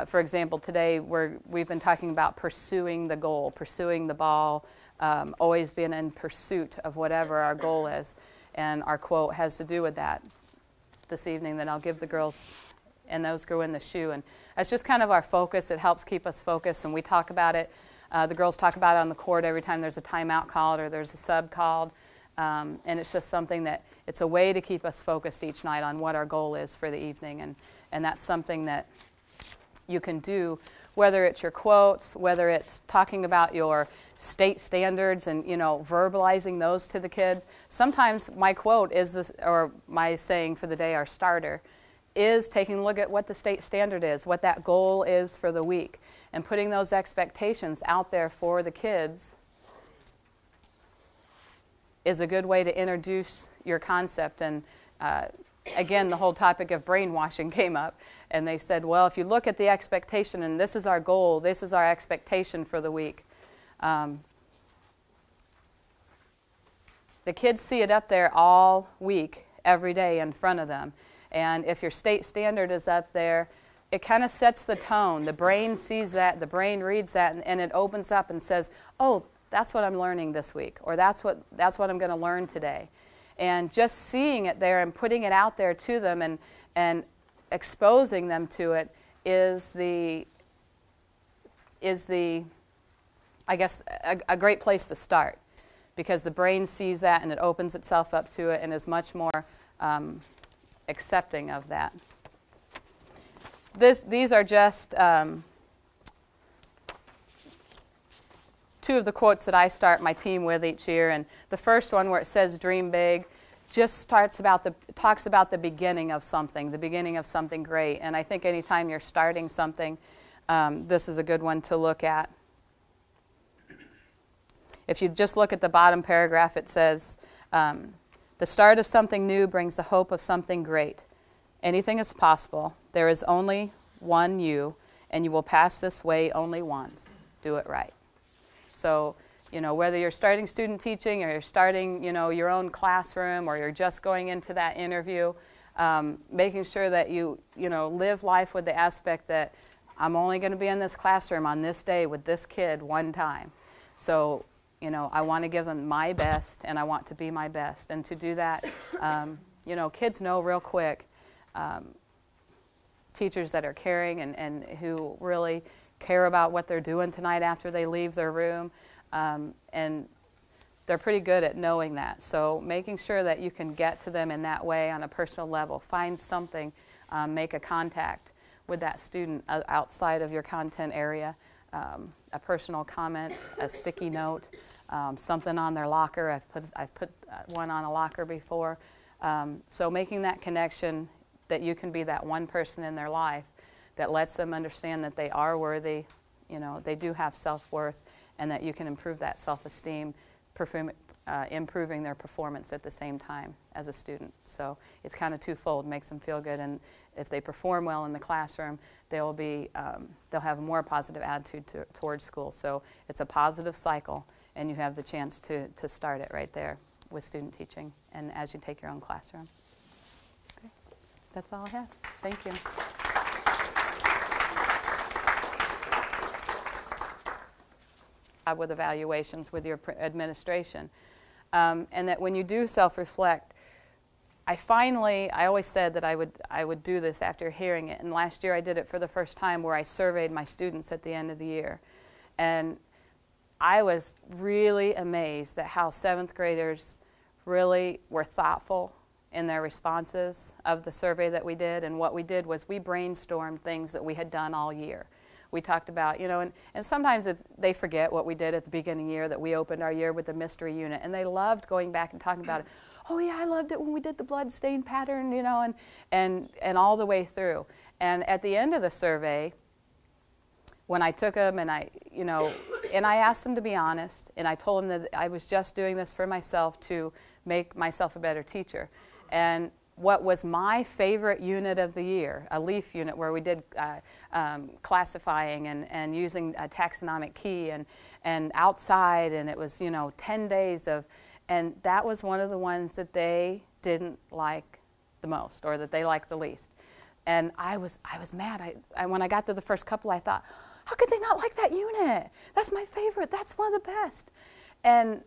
For example, today we've been talking about pursuing the goal, pursuing the ball, always being in pursuit of whatever our goal is. And our quote has to do with that this evening that I'll give the girls, and those go in the shoe. And that's just kind of our focus. It helps keep us focused, and we talk about it. The girls talk about it on the court every time there's a timeout called or there's a sub called. And it's just something that it's a way to keep us focused each night on what our goal is for the evening. And that's something that you can do, whether it's your quotes, whether it's talking about your state standards and, verbalizing those to the kids. Sometimes my quote is this, or my saying for the day, our starter, is taking a look at what the state standard is, what that goal is for the week, and putting those expectations out there for the kids is a good way to introduce your concept. And again, the whole topic of brainwashing came up, and they said, well, if you look at the expectation, and this is our goal, this is our expectation for the week. The kids see it up there all week, every day in front of them. And if your state standard is up there, it kind of sets the tone. The brain sees that, the brain reads that, and it opens up and says, oh, that's what I'm learning this week, or that's what I'm going to learn today. And just seeing it there and putting it out there to them and exposing them to it is the I guess a great place to start, because the brain sees that and it opens itself up to it and is much more accepting of that. These are just two of the quotes that I start my team with each year. And the first one, where it says dream big, just talks about the beginning of something great. And I think anytime you're starting something, this is a good one to look at. If you just look at the bottom paragraph, it says, the start of something new brings the hope of something great. Anything is possible. There is only one you, and you will pass this way only once. Do it right. So, whether you're starting student teaching or you're starting, your own classroom, or you're just going into that interview, making sure that you live life with the aspect that I'm only going to be in this classroom on this day with this kid one time. So, I want to give them my best, and I want to be my best. And to do that, kids know real quick, teachers that are caring and who really care about what they're doing tonight after they leave their room, and they're pretty good at knowing that. So making sure that you can get to them in that way on a personal level, find something, make a contact with that student outside of your content area, a personal comment, a sticky note, something on their locker. I've put one on a locker before. So making that connection, that you can be that one person in their life that lets them understand that they are worthy, they do have self-worth, and that you can improve that self-esteem, improving their performance at the same time as a student. So it's kind of twofold, makes them feel good, and if they perform well in the classroom, they'll have a more positive attitude towards school. So it's a positive cycle, and you have the chance to start it right there with student teaching and as you take your own classroom. Okay. That's all I have. Thank you. With evaluations with your administration, and that when you do self-reflect, I always said that I would do this after hearing it, and last year I did it for the first time, where I surveyed my students at the end of the year, and I was really amazed at how 7th graders really were thoughtful in their responses of the survey that we did. And what we did was we brainstormed things that we had done all year. We talked about, and sometimes they forget what we did at the beginning of the year, that we opened our year with the mystery unit, and they loved going back and talking about it. Oh yeah, I loved it when we did the blood stain pattern, and all the way through. And at the end of the survey, when I took them and I asked them to be honest, and I told them that I was just doing this for myself to make myself a better teacher. And what was my favorite unit of the year, a LEAF unit where we did classifying and using a taxonomic key and outside, and it was 10 days of, and that was one of the ones that they didn't like the most, or that they liked the least. And I was mad. When I got to the first couple, I thought, how could they not like that unit? That's my favorite. That's one of the best. And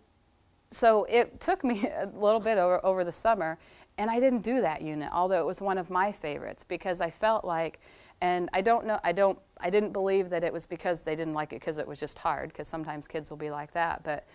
so it took me a little bit over the summer, and I didn't do that unit, although it was one of my favorites, because I felt like, and I didn't believe that it was because they didn't like it because it was just hard, because sometimes kids will be like that, but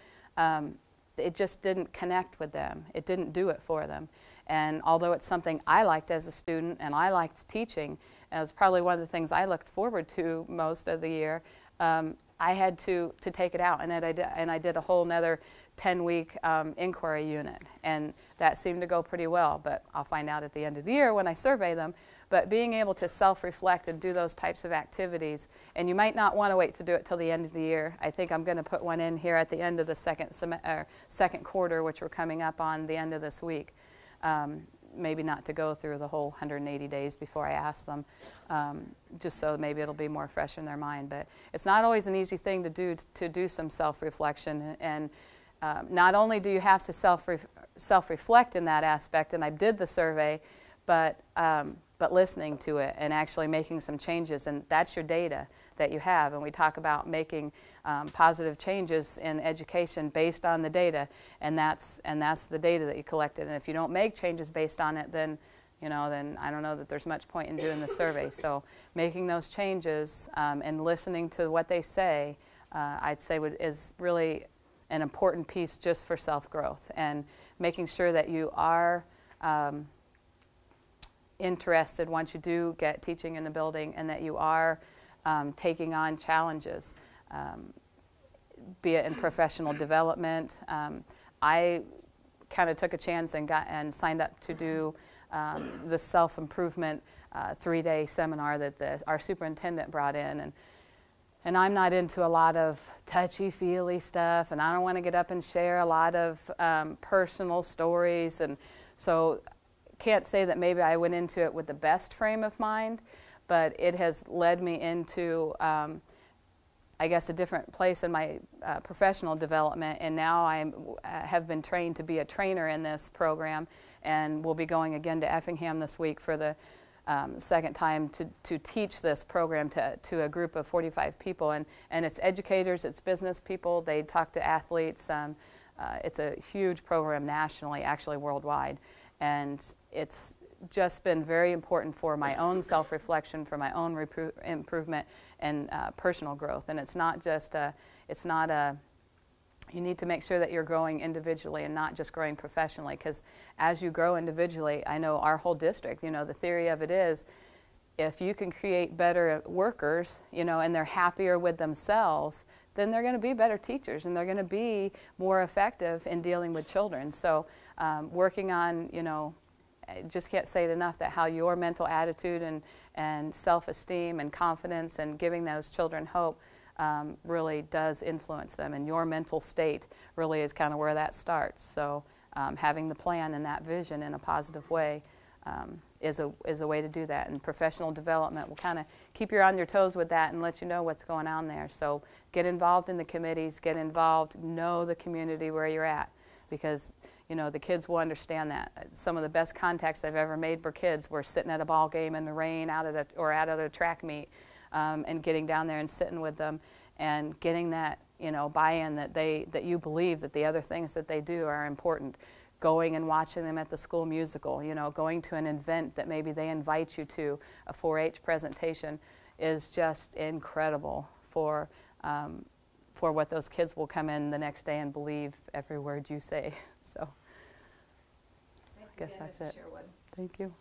it just didn't connect with them. It didn't do it for them. And although it's something I liked as a student and I liked teaching, and it was probably one of the things I looked forward to most of the year, I had to take it out, and I did a whole nother 10-week inquiry unit, and that seemed to go pretty well, but I'll find out at the end of the year when I survey them. But being able to self-reflect and do those types of activities, and you might not want to wait to do it till the end of the year. I think I'm going to put one in here at the end of the second quarter, which we're coming up on the end of this week. Maybe not to go through the whole 180 days before I ask them, just so maybe it'll be more fresh in their mind. But it's not always an easy thing to do some self-reflection. And not only do you have to self-reflect in that aspect, and I did the survey, but listening to it and actually making some changes, and that's your data that you have. And we talk about making positive changes in education based on the data, and that's the data that you collected. And if you don't make changes based on it, then then I don't know that there's much point in doing the survey. So making those changes and listening to what they say, I'd say is really an important piece just for self-growth, and making sure that you are interested once you do get teaching in the building, and that you are taking on challenges, be it in professional development. I kind of took a chance and signed up to do the self-improvement 3-day seminar that our superintendent brought in, and I'm not into a lot of touchy-feely stuff, and I don't want to get up and share a lot of personal stories, and so can't say that maybe I went into it with the best frame of mind, but it has led me into, I guess, a different place in my professional development, and now I have been trained to be a trainer in this program, and we'll be going again to Effingham this week for the second time to teach this program to a group of 45 people, and it's educators, it's business people, they talk to athletes. It's a huge program nationally, actually worldwide, and it's just been very important for my own self-reflection, for my own improvement and personal growth. And it's not just you need to make sure that you're growing individually and not just growing professionally, because as you grow individually, I know our whole district, the theory of it is, if you can create better workers, and they're happier with themselves, then they're going to be better teachers, and they're going to be more effective in dealing with children. So working on, I just can't say it enough, that how your mental attitude and self-esteem and confidence and giving those children hope really does influence them, and your mental state really is kind of where that starts. So having the plan and that vision in a positive way is a way to do that. And professional development will kind of keep you on your toes with that and let you know what's going on there. So get involved in the committees, get involved, know the community where you're at, because the kids will understand that. Some of the best contacts I've ever made for kids were sitting at a ball game in the rain out at a track meet, and getting down there and sitting with them and getting that buy-in that you believe that the other things that they do are important. Going and watching them at the school musical, going to an event that maybe they invite you to, a 4-H presentation, is just incredible for what those kids will come in the next day and believe every word you say. So I guess that's it. Sherwood. Thank you.